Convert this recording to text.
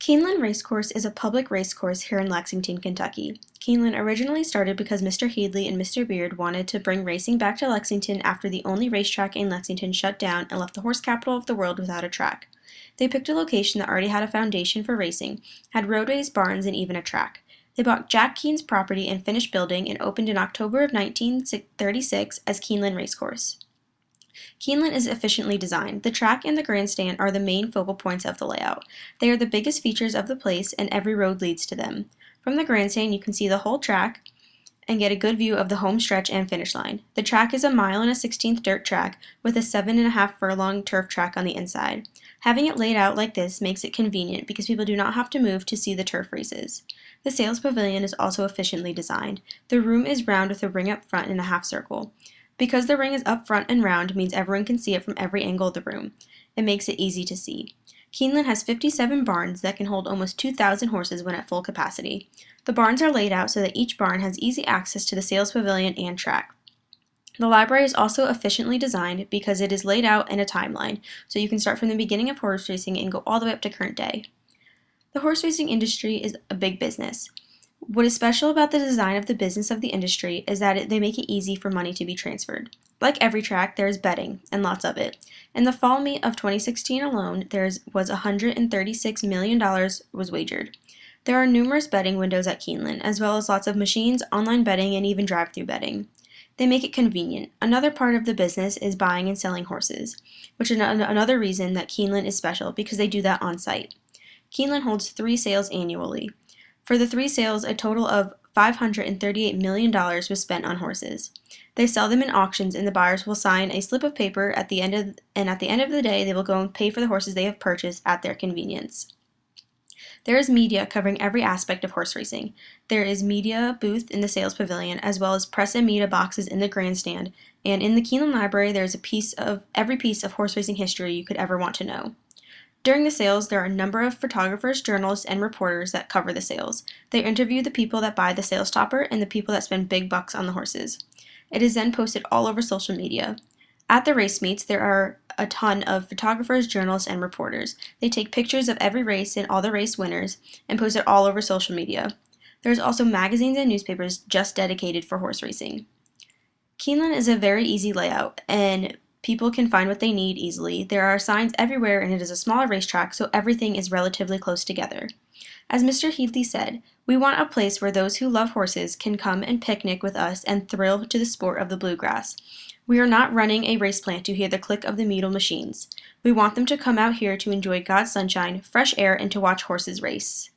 Keeneland Racecourse is a public racecourse here in Lexington, Kentucky. Keeneland originally started because Mr. Headley and Mr. Beard wanted to bring racing back to Lexington after the only racetrack in Lexington shut down and left the horse capital of the world without a track. They picked a location that already had a foundation for racing, had roadways, barns, and even a track. They bought Jack Keene's property and finished building and opened in October of 1936 as Keeneland Racecourse. Keeneland is efficiently designed. The track and the grandstand are the main focal points of the layout. They are the biggest features of the place, and every road leads to them. From the grandstand, you can see the whole track and get a good view of the home stretch and finish line. The track is a 1.16 dirt track with a 7.5 furlong turf track on the inside. Having it laid out like this makes it convenient because people do not have to move to see the turf races. The sales pavilion is also efficiently designed. The room is round with a ring up front and a half circle. Because the ring is up front and round means everyone can see it from every angle of the room. It makes it easy to see. Keeneland has 57 barns that can hold almost 2,000 horses when at full capacity. The barns are laid out so that each barn has easy access to the sales pavilion and track. The library is also efficiently designed because it is laid out in a timeline, so you can start from the beginning of horse racing and go all the way up to current day. The horse racing industry is a big business. What is special about the design of the business of the industry is that they make it easy for money to be transferred. Like every track, there is betting, and lots of it. In the fall meet of 2016 alone, there was $136 million was wagered. There are numerous betting windows at Keeneland, as well as lots of machines, online betting, and even drive-through betting. They make it convenient. Another part of the business is buying and selling horses, which is another reason that Keeneland is special, because they do that on site. Keeneland holds 3 sales annually. For the 3 sales, a total of $538 million was spent on horses. They sell them in auctions, and the buyers will sign a slip of paper at the end of the day, they will go and pay for the horses they have purchased at their convenience. There is media covering every aspect of horse racing. There is media booth in the sales pavilion, as well as press and media boxes in the grandstand, and in the Keeneland Library there is every piece of horse racing history you could ever want to know. During the sales, there are a number of photographers, journalists, and reporters that cover the sales. They interview the people that buy the sales topper and the people that spend big bucks on the horses. It is then posted all over social media. At the race meets, there are a ton of photographers, journalists, and reporters. They take pictures of every race and all the race winners and post it all over social media. There's also magazines and newspapers just dedicated for horse racing. Keeneland is a very easy layout, and people can find what they need easily. There are signs everywhere, and it is a smaller racetrack, so everything is relatively close together. As Mr. Headley said, we want a place where those who love horses can come and picnic with us and thrill to the sport of the bluegrass. We are not running a race plant to hear the click of the needle machines. We want them to come out here to enjoy God's sunshine, fresh air, and to watch horses race.